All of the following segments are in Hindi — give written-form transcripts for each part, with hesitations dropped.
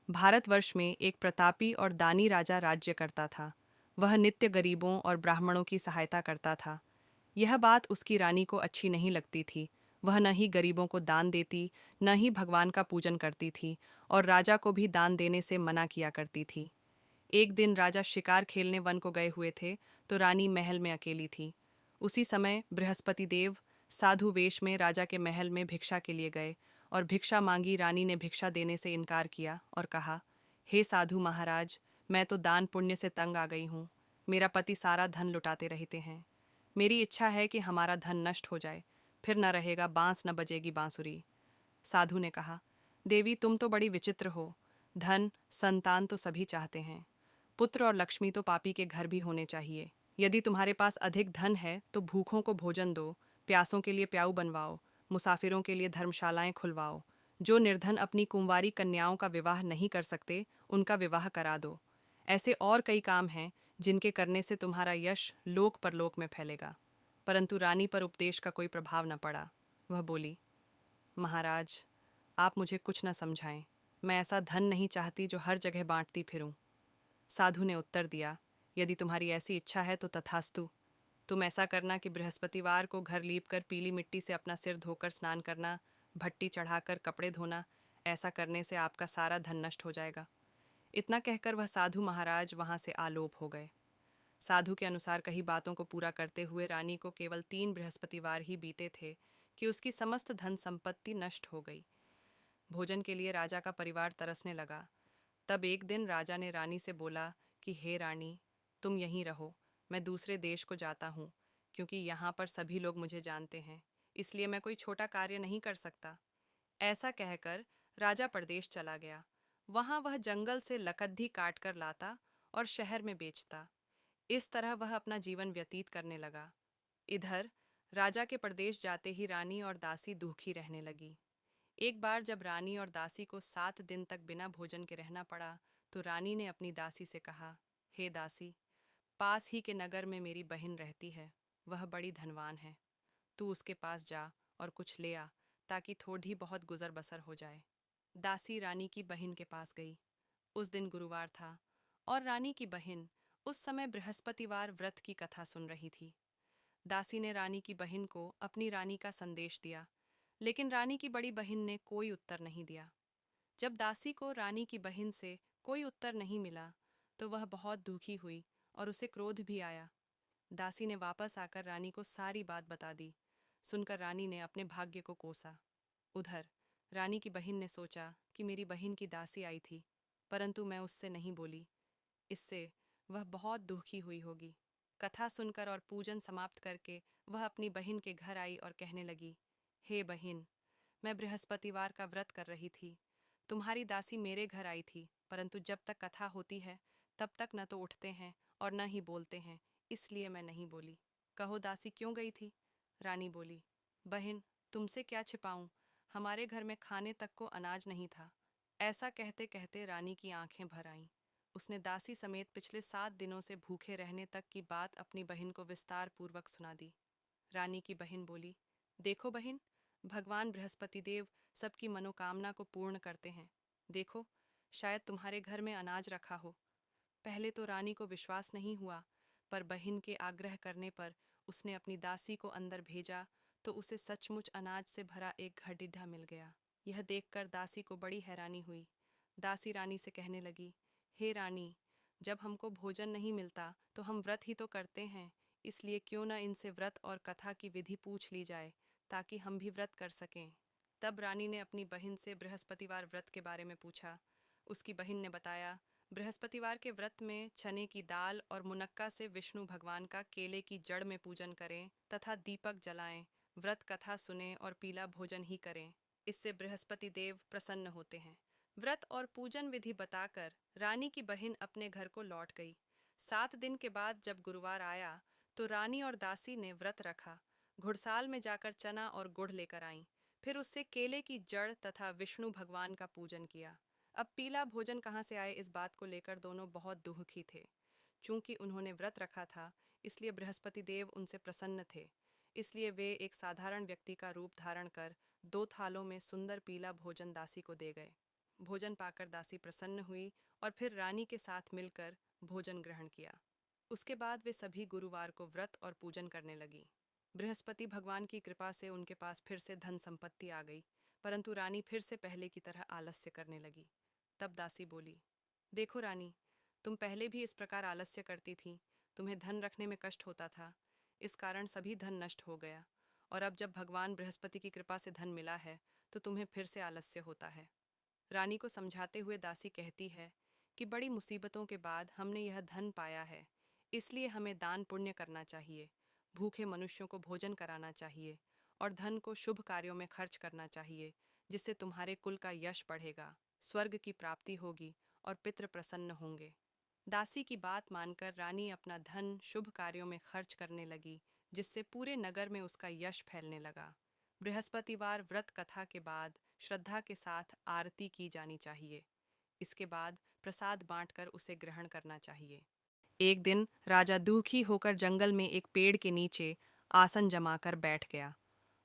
भारतवर्ष में एक प्रतापी और दानी राजा राज्य करता था। वह नित्य गरीबों और ब्राह्मणों की सहायता करता था। यह बात उसकी रानी को अच्छी नहीं लगती थी। वह न ही गरीबों को दान देती, न ही भगवान का पूजन करती थी, और राजा को भी दान देने से मना किया करती थी। एक दिन राजा शिकार खेलने वन को गए हुए थे, तो रानी महल में अकेली थी। उसी समय बृहस्पति देव साधु वेश में राजा के महल में भिक्षा के लिए गए, और भिक्षा मांगी। रानी ने भिक्षा देने से इनकार किया और कहा, हे साधु महाराज, मैं तो दान पुण्य से तंग आ गई हूँ। मेरा पति सारा धन लुटाते रहते हैं। मेरी इच्छा है कि हमारा धन नष्ट हो जाए, फिर न रहेगा बांस न बजेगी बांसुरी। साधु ने कहा, देवी तुम तो बड़ी विचित्र हो। धन संतान तो सभी चाहते हैं। पुत्र और लक्ष्मी तो पापी के घर भी होने चाहिए। यदि तुम्हारे पास अधिक धन है तो भूखों को भोजन दो, प्यासों के लिए प्याऊ बनवाओ, मुसाफिरों के लिए धर्मशालाएं खुलवाओ। जो निर्धन अपनी कुंवारी कन्याओं का विवाह नहीं कर सकते, उनका विवाह करा दो। ऐसे और कई काम हैं जिनके करने से तुम्हारा यश लोक परलोक में फैलेगा। परंतु रानी पर उपदेश का कोई प्रभाव न पड़ा। वह बोली, महाराज, आप मुझे कुछ न समझाएं। मैं ऐसा धन नहीं चाहती जो हर जगह बांटती फिरूं। साधु ने उत्तर दिया, यदि तुम्हारी ऐसी इच्छा है तो तथास्तु। तुम ऐसा करना कि बृहस्पतिवार को घर लीप कर पीली मिट्टी से अपना सिर धोकर स्नान करना, भट्टी चढ़ाकर कपड़े धोना। ऐसा करने से आपका सारा धन नष्ट हो जाएगा। इतना कहकर वह साधु महाराज वहां से आलोप हो गए। साधु के अनुसार कही बातों को पूरा करते हुए रानी को केवल 3 बृहस्पतिवार ही बीते थे कि उसकी समस्त धन संपत्ति नष्ट हो गई। भोजन के लिए राजा का परिवार तरसने लगा। तब एक दिन राजा ने रानी से बोला कि हे रानी, तुम यहीं रहो, मैं दूसरे देश को जाता हूँ, क्योंकि यहाँ पर सभी लोग मुझे जानते हैं, इसलिए मैं कोई छोटा कार्य नहीं कर सकता। ऐसा कहकर राजा परदेश चला गया। वहां वह जंगल से लकद्दी काट कर लाता और शहर में बेचता। इस तरह वह अपना जीवन व्यतीत करने लगा। इधर राजा के प्रदेश जाते ही रानी और दासी दुखी रहने लगी। एक बार जब रानी और दासी को 7 दिन तक बिना भोजन के रहना पड़ा, तो रानी ने अपनी दासी से कहा, हे दासी, पास ही के नगर में मेरी बहन रहती है। वह बड़ी धनवान है। तू उसके पास जा और कुछ ले आ, ताकि थोड़ी बहुत गुजर बसर हो जाए। दासी रानी की बहन के पास गई। उस दिन गुरुवार था और रानी की बहन उस समय बृहस्पतिवार व्रत की कथा सुन रही थी। दासी ने रानी की बहन को अपनी रानी का संदेश दिया, लेकिन रानी की बड़ी बहन ने कोई उत्तर नहीं दिया। जब दासी को रानी की बहन से कोई उत्तर नहीं मिला, तो वह बहुत दुखी हुई और उसे क्रोध भी आया। दासी ने वापस आकर रानी को सारी बात बता दी। सुनकर रानी ने अपने भाग्य को कोसा। उधर रानी की बहन ने सोचा कि मेरी बहन की दासी आई थी, परंतु मैं उससे नहीं बोली। इससे वह बहुत दुखी हुई होगी। कथा सुनकर और पूजन समाप्त करके वह अपनी बहन के घर आई और कहने लगी, हे बहन, मैं बृहस्पतिवार का व्रत कर रही थी। तुम्हारी दासी मेरे घर आई थी, परंतु जब तक कथा होती है तब तक न तो उठते हैं और न ही बोलते हैं, इसलिए मैं नहीं बोली। कहो दासी क्यों गई थी? रानी बोली, बहन, तुमसे क्या छिपाऊं, हमारे घर में खाने तक को अनाज नहीं था। ऐसा कहते कहते रानी की आंखें भर आईं। उसने दासी समेत पिछले 7 दिनों से भूखे रहने तक की बात अपनी बहन को विस्तार पूर्वक सुना दी। रानी की बहन बोली, देखो बहन, भगवान बृहस्पति देव सबकी मनोकामना को पूर्ण करते हैं। देखो, शायद तुम्हारे घर में अनाज रखा हो। पहले तो रानी को विश्वास नहीं हुआ, पर बहन के आग्रह करने पर उसने अपनी दासी को अंदर भेजा, तो उसे सचमुच अनाज से भरा एक घड़िड्ढा मिल गया। यह देखकर दासी को बड़ी हैरानी हुई। दासी रानी से कहने लगी, हे रानी, जब हमको भोजन नहीं मिलता तो हम व्रत ही तो करते हैं, इसलिए क्यों न इनसे व्रत और कथा की विधि पूछ ली जाए, ताकि हम भी व्रत कर सकें। तब रानी ने अपनी बहन से बृहस्पतिवार व्रत के बारे में पूछा। उसकी बहन ने बताया, बृहस्पतिवार के व्रत में चने की दाल और मुनक्का से विष्णु भगवान का केले की जड़ में पूजन करें तथा दीपक जलाएं, व्रत कथा सुने और पीला भोजन ही करें। इससे बृहस्पति देव प्रसन्न होते हैं। व्रत और पूजन विधि बताकर रानी की बहन अपने घर को लौट गई। 7 दिन के बाद जब गुरुवार आया, तो रानी और दासी ने व्रत रखा। घुड़साल में जाकर चना और गुड़ लेकर आईं। फिर उससे केले की जड़ तथा विष्णु भगवान का पूजन किया। अब पीला भोजन कहाँ से आए, इस बात को लेकर दोनों बहुत दुखी थे। चूंकि उन्होंने व्रत रखा था, इसलिए बृहस्पति देव उनसे प्रसन्न थे। इसलिए वे एक साधारण व्यक्ति का रूप धारण कर 2 थालों में सुंदर पीला भोजन दासी को दे गए। भोजन पाकर दासी प्रसन्न हुई और फिर रानी के साथ मिलकर भोजन ग्रहण किया। उसके बाद वे सभी गुरुवार को व्रत और पूजन करने लगी। बृहस्पति भगवान की कृपा से उनके पास फिर से धन संपत्ति आ गई, परंतु रानी फिर से पहले की तरह आलस्य करने लगी। तब दासी बोली, देखो रानी, तुम पहले भी इस प्रकार आलस्य करती थी। तुम्हें धन रखने में कष्ट होता था, इस कारण सभी धन नष्ट हो गया। और अब जब भगवान बृहस्पति की कृपा से धन मिला है तो तुम्हें फिर से आलस्य होता है। रानी को समझाते हुए दासी कहती है कि बड़ी मुसीबतों के बाद हमने यह धन पाया है, इसलिए हमें दान पुण्य करना चाहिए, भूखे मनुष्यों को भोजन कराना चाहिए और धन को शुभ कार्यों में खर्च करना चाहिए, जिससे तुम्हारे कुल का यश बढ़ेगा, स्वर्ग की प्राप्ति होगी और पितृ प्रसन्न होंगे। दासी की बात मानकर रानी अपना धन शुभ कार्यों में खर्च करने लगी, जिससे पूरे नगर में उसका यश फैलने लगा। बृहस्पतिवार व्रत कथा के बाद श्रद्धा के साथ आरती की जानी चाहिए। इसके बाद प्रसाद बांटकर उसे ग्रहण करना चाहिए। एक दिन राजा दुखी होकर जंगल में एक पेड़ के नीचे आसन जमाकर बैठ गया।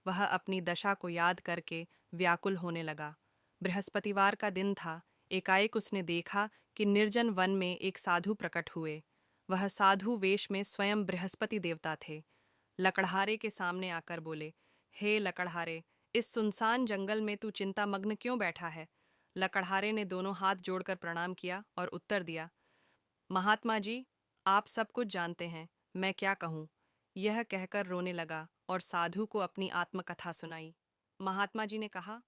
वह अपनी दशा को याद करके व्याकुल होने लगा। बृहस्पतिवार का दिन था। एकाएक उसने देखा कि निर्जन वन में एक साधु प्रकट हुए। वह साधु वेश में स्वयं बृहस्पति देवता थे। लकड़हारे के सामने आकर बोले, हे लकड़हारे, इस सुनसान जंगल में तू चिंतामग्न क्यों बैठा है? लकड़हारे ने दोनों हाथ जोड़कर प्रणाम किया और उत्तर दिया, महात्मा जी, आप सब कुछ जानते हैं, मैं क्या कहूँ। यह कहकर रोने लगा और साधु को अपनी आत्मकथा सुनाई। महात्मा जी ने कहा,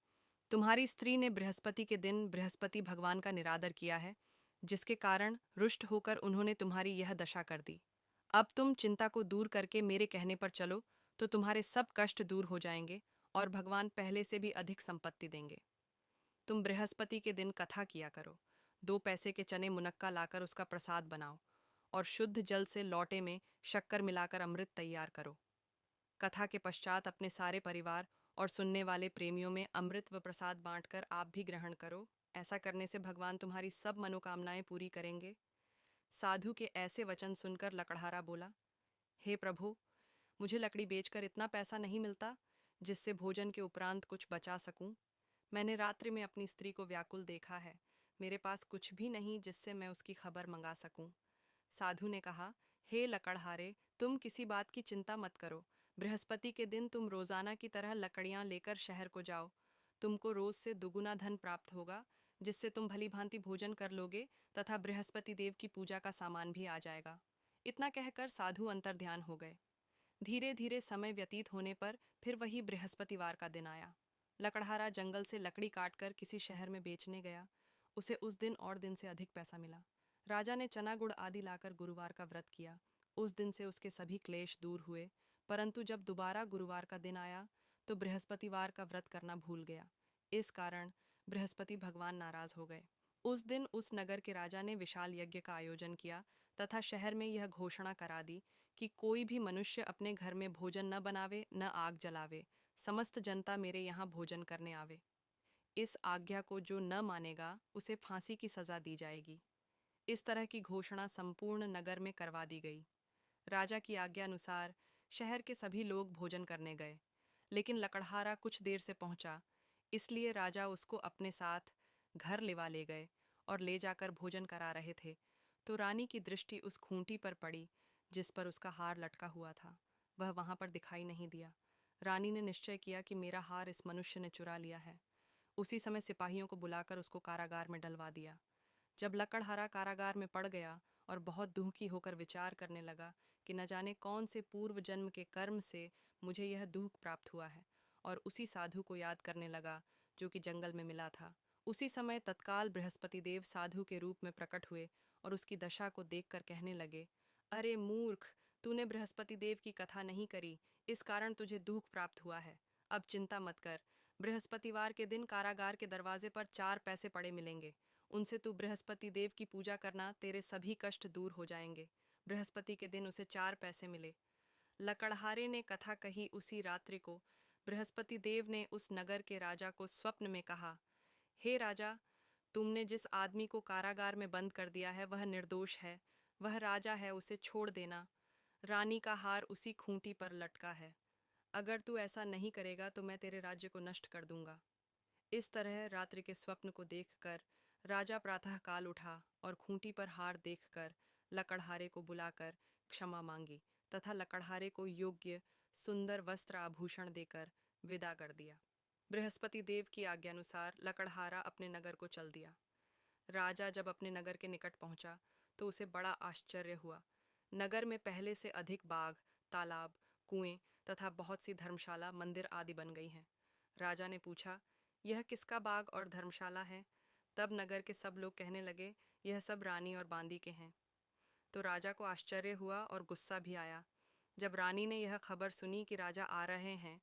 तुम्हारी स्त्री ने बृहस्पति के दिन बृहस्पति भगवान का निरादर किया है, जिसके कारण रुष्ट होकर उन्होंने तुम्हारी यह दशा कर दी। अब तुम चिंता को दूर करके मेरे कहने पर चलो तो तुम्हारे सब कष्ट दूर हो जाएंगे और भगवान पहले से भी अधिक संपत्ति देंगे। तुम बृहस्पति के दिन कथा किया करो। 2 पैसे के चने मुनक्का लाकर उसका प्रसाद बनाओ और शुद्ध जल से लोटे में शक्कर मिलाकर अमृत तैयार करो। कथा के पश्चात अपने सारे परिवार और सुनने वाले प्रेमियों में अमृत व प्रसाद बांटकर आप भी ग्रहण करो। ऐसा करने से भगवान तुम्हारी सब मनोकामनाएं पूरी करेंगे। साधु के ऐसे वचन सुनकर लकड़हारा बोला, हे प्रभु, मुझे लकड़ी बेचकर इतना पैसा नहीं मिलता जिससे भोजन के उपरांत कुछ बचा सकूं। मैंने रात्रि में अपनी स्त्री को व्याकुल देखा है। मेरे पास कुछ भी नहीं जिससे मैं उसकी खबर मंगा सकूं। साधु ने कहा, हे लकड़हारे, तुम किसी बात की चिंता मत करो। बृहस्पति के दिन तुम रोजाना की तरह लकड़ियां लेकर शहर को जाओ। तुमको रोज से दुगुना धन प्राप्त होगा, जिससे तुम भली भांति भोजन कर लोगे तथा बृहस्पति देव की पूजा का सामान भी आ जाएगा। इतना कहकर साधु अंतर्ध्यान हो गए। धीरे धीरे समय व्यतीत होने पर फिर वही बृहस्पतिवार का दिन आया। लकड़हारा जंगल से लकड़ी काटकर किसी शहर में बेचने गया। उसे उस दिन और दिन से अधिक पैसा मिला। राजा ने चना गुड़ आदि लाकर गुरुवार का व्रत किया। उस दिन से उसके सभी क्लेश दूर हुए। परंतु जब दोबारा गुरुवार का दिन आया तो बृहस्पतिवार का व्रत करना भूल गया। इस कारण बृहस्पति भगवान नाराज हो गए। उस दिन उस नगर के राजा ने विशाल यज्ञ का आयोजन किया तथा शहर में यह घोषणा करा दी कि कोई भी मनुष्य अपने घर में भोजन न बनावे न आग जलावे। समस्त जनता मेरे यहाँ भोजन करने आवे। इस आज्ञा को जो न मानेगा उसे फांसी की सजा दी जाएगी। इस तरह की घोषणा संपूर्ण नगर में करवा दी गई। राजा की आज्ञा अनुसार शहर के सभी लोग भोजन करने गए, लेकिन लकड़हारा कुछ देर से पहुंचा, इसलिए राजा उसको अपने साथ घर लेवा ले गए और ले जाकर भोजन करा रहे थे तो रानी की दृष्टि उस खूंटी पर पड़ी जिस पर उसका हार लटका हुआ था। वह वहां पर दिखाई नहीं दिया। रानी ने निश्चय किया कि मेरा हार इस मनुष्य ने चुरा लिया है। उसी समय सिपाहियों को बुलाकर उसको कारागार में डलवा दिया। जब लकड़हारा कारागार में पड़ गया और बहुत दुखी होकर विचार करने लगा कि न जाने कौन से पूर्व जन्म के कर्म से मुझे यह दुख प्राप्त हुआ है, और उसी साधु को याद करने लगा जो कि जंगल में मिला था। उसी समय तत्काल बृहस्पति देव साधु के रूप में प्रकट हुए और उसकी दशा को देखकर कहने लगे, अरे मूर्ख, तूने बृहस्पति देव की कथा नहीं करी, इस कारण तुझे दुख प्राप्त हुआ है। अब चिंता मत कर, बृहस्पतिवार के दिन कारागार के दरवाजे पर 4 पैसे पड़े मिलेंगे। उनसे तू बृहस्पति देव की पूजा करना, तेरे सभी कष्ट दूर हो जाएंगे। बृहस्पति के दिन उसे 4 पैसे मिले। लकड़हारे ने कथा कही उसी रात्रि को बृहस्पति देव ने उस नगर के राजा को स्वप्न में कहा, हे राजा, तुमने जिस आदमी को कारागार में बंद कर दिया है वह निर्दोष है। वह राजा है, उसे छोड़ देना। रानी का हार उसी खूंटी पर लटका है। अगर तू ऐसा नहीं करेगा तो मैं तेरे राज्य को नष्ट कर दूंगा। इस तरह रात्रि के स्वप्न को देखकर राजा प्रातःकाल उठा और खूंटी पर हार देखकर लकड़हारे को बुलाकर क्षमा मांगी तथा लकड़हारे को योग्य सुंदर वस्त्र आभूषण देकर विदा कर दिया। बृहस्पति देव की आज्ञानुसार लकड़हारा अपने नगर को चल दिया। राजा जब अपने नगर के निकट पहुंचा तो उसे बड़ा आश्चर्य हुआ। नगर में पहले से अधिक बाग, तालाब, कुएं तथा बहुत सी धर्मशाला, मंदिर आदि बन गई हैं। राजा ने पूछा, यह किसका बाग और धर्मशाला है? तब नगर के सब लोग कहने लगे, यह सब रानी और बांदी के हैं। तो राजा को आश्चर्य हुआ और गुस्सा भी आया। जब रानी ने यह खबर सुनी कि राजा आ रहे हैं,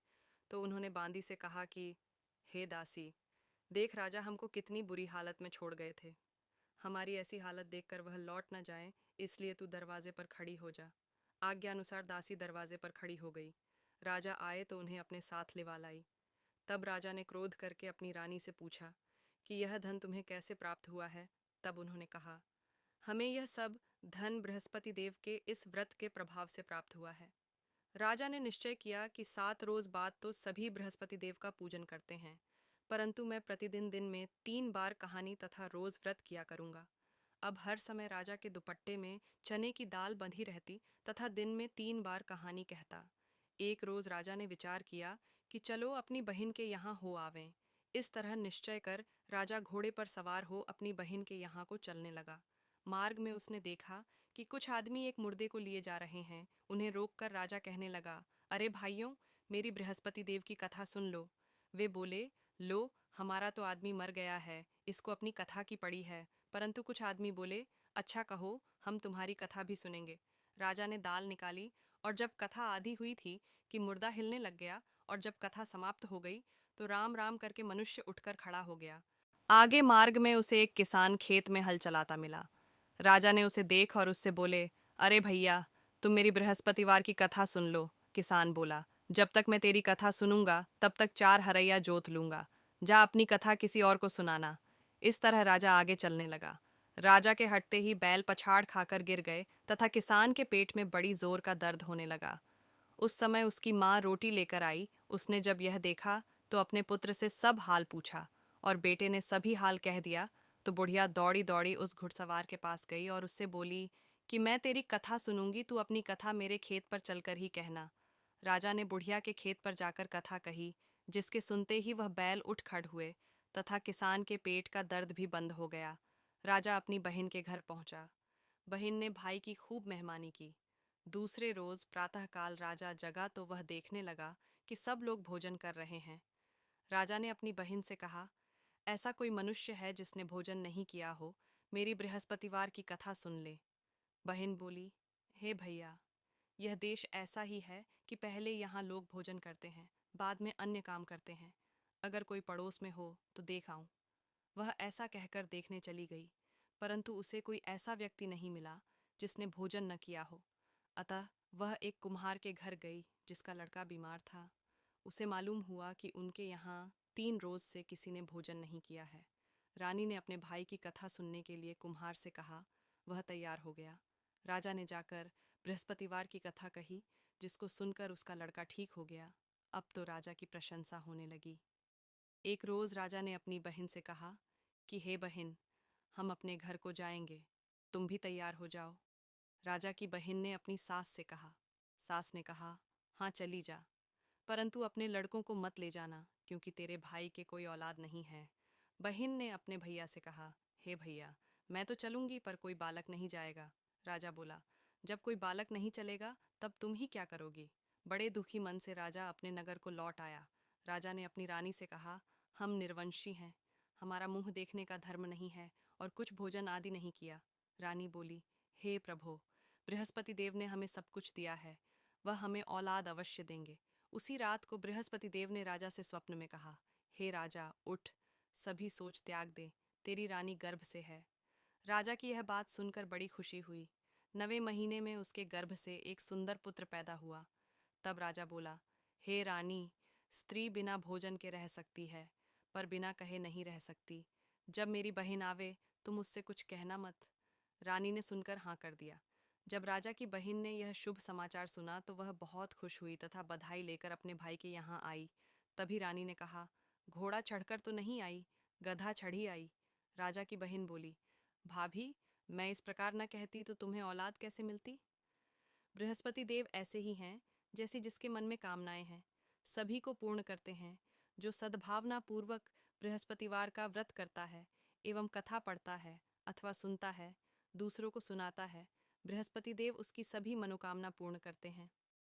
तो उन्होंने बांदी से कहा कि हे दासी, देख राजा हमको कितनी बुरी हालत में छोड़ गए थे। हमारी ऐसी हालत देखकर वह लौट न जाए, इसलिए तू दरवाजे पर खड़ी हो जा। आज्ञा अनुसार दासी दरवाजे पर खड़ी हो गई। राजा आए तो उन्हें अपने साथ लिवा लाई। तब राजा ने क्रोध करके अपनी रानी से पूछा कि यह धन तुम्हें कैसे प्राप्त हुआ है? तब उन्होंने कहा, हमें यह सब धन बृहस्पति देव के इस व्रत के प्रभाव से प्राप्त हुआ है। राजा ने निश्चय किया कि 7 रोज बाद तो सभी बृहस्पति देव का पूजन करते हैं, परंतु मैं प्रतिदिन दिन में 3 बार कहानी तथा रोज व्रत किया करूंगा। अब हर समय राजा के दुपट्टे में चने की दाल बंधी रहती तथा दिन में 3 बार कहानी कहता। एक रोज राजा ने विचार किया कि चलो अपनी बहन के यहाँ हो आवें। इस तरह निश्चय कर राजा घोड़े पर सवार हो अपनी बहन के यहाँ को चलने लगा। मार्ग में उसने देखा कि कुछ आदमी एक मुर्दे को लिए जा रहे हैं। उन्हें रोककर राजा कहने लगा, अरे भाइयों, मेरी बृहस्पति देव की कथा सुन लो। वे बोले, लो, हमारा तो आदमी मर गया है, इसको अपनी कथा की पड़ी है। परंतु कुछ आदमी बोले, अच्छा कहो, हम तुम्हारी कथा भी सुनेंगे। राजा ने दाल निकाली और जब कथा आधी हुई थी कि मुर्दा हिलने लग गया, और जब कथा समाप्त हो गई तो राम राम करके मनुष्य उठकर खड़ा हो गया। आगे मार्ग में उसे एक किसान खेत में हल चलाता मिला। राजा ने उसे देख और उससे बोले, अरे भैया, तुम मेरी बृहस्पतिवार की कथा सुन लो। किसान बोला, जब तक मैं तेरी कथा सुनूंगा तब तक 4 हरैया जोत लूंगा। जा अपनी कथा किसी और को सुनाना। इस तरह राजा आगे चलने लगा। राजा के हटते ही बैल पछाड़ खाकर गिर गए तथा किसान के पेट में बड़ी जोर का दर्द होने लगा। उस समय उसकी माँ रोटी लेकर आई। उसने जब यह देखा तो अपने पुत्र से सब हाल पूछा, और बेटे ने सभी हाल कह दिया। तो बुढ़िया दौड़ी दौड़ी उस घुड़सवार के पास गई और उससे बोली कि मैं तेरी कथा सुनूंगी, तू अपनी कथा मेरे खेत पर चलकर ही कहना। राजा ने बुढ़िया के खेत पर जाकर कथा कही, जिसके सुनते ही वह बैल उठ खड़ हुए तथा किसान के पेट का दर्द भी बंद हो गया। राजा अपनी बहन के घर पहुंचा। बहन ने भाई की खूब मेहमानी की। दूसरे रोज प्रातःकाल राजा जगा तो वह देखने लगा कि सब लोग भोजन कर रहे हैं। राजा ने अपनी बहन से कहा, ऐसा कोई मनुष्य है जिसने भोजन नहीं किया हो, मेरी बृहस्पतिवार की कथा सुन ले। बहन बोली, हे भैया, यह देश ऐसा ही है कि पहले यहाँ लोग भोजन करते हैं, बाद में अन्य काम करते हैं। अगर कोई पड़ोस में हो तो देख आऊं। वह ऐसा कहकर देखने चली गई, परंतु उसे कोई ऐसा व्यक्ति नहीं मिला जिसने भोजन न किया हो। अतः वह एक कुम्हार के घर गई जिसका लड़का बीमार था। उसे मालूम हुआ कि उनके यहाँ 3 रोज से किसी ने भोजन नहीं किया है। रानी ने अपने भाई की कथा सुनने के लिए कुम्हार से कहा। वह तैयार हो गया। राजा ने जाकर बृहस्पतिवार की कथा कही, जिसको सुनकर उसका लड़का ठीक हो गया। अब तो राजा की प्रशंसा होने लगी। एक रोज राजा ने अपनी बहन से कहा कि हे बहन, हम अपने घर को जाएंगे, तुम भी तैयार हो जाओ। राजा की बहन ने अपनी सास से कहा। सास ने कहा, हाँ चली जा, परंतु अपने लड़कों को मत ले जाना, क्योंकि तेरे भाई के कोई औलाद नहीं है। बहन ने अपने भैया से कहा, हे भैया, मैं तो चलूंगी पर कोई बालक नहीं जाएगा। राजा बोला, जब कोई बालक नहीं चलेगा तब तुम ही क्या करोगी? बड़े दुखी मन से राजा अपने नगर को लौट आया। राजा ने अपनी रानी से कहा, हम निर्वंशी हैं, हमारा मुंह देखने का धर्म नहीं है और कुछ भोजन आदि नहीं किया। रानी बोली, हे प्रभो, बृहस्पति देव ने हमें सब कुछ दिया है, वह हमें औलाद अवश्य देंगे। उसी रात को बृहस्पति देव ने राजा से स्वप्न में कहा, हे राजा, उठ, सभी सोच त्याग दे, तेरी रानी गर्भ से है। राजा की यह बात सुनकर बड़ी खुशी हुई। 9वें महीने में उसके गर्भ से एक सुंदर पुत्र पैदा हुआ। तब राजा बोला, हे रानी, स्त्री बिना भोजन के रह सकती है, पर बिना कहे नहीं रह सकती। जब मेरी बहन आवे तुम उससे कुछ कहना मत। रानी ने सुनकर हाँ कर दिया। जब राजा की बहन ने यह शुभ समाचार सुना तो वह बहुत खुश हुई तथा बधाई लेकर अपने भाई के यहाँ आई। तभी रानी ने कहा, घोड़ा चढ़कर तो नहीं आई, गधा चढ़ी आई। राजा की बहन बोली, भाभी, मैं इस प्रकार न कहती तो तुम्हें औलाद कैसे मिलती? बृहस्पति देव ऐसे ही हैं जैसी जिसके मन में कामनाएं हैं, सभी को पूर्ण करते हैं। जो सद्भावना पूर्वक बृहस्पतिवार का व्रत करता है एवं कथा पढ़ता है अथवा सुनता है, दूसरों को सुनाता है, बृहस्पति देव उसकी सभी मनोकामना पूर्ण करते हैं।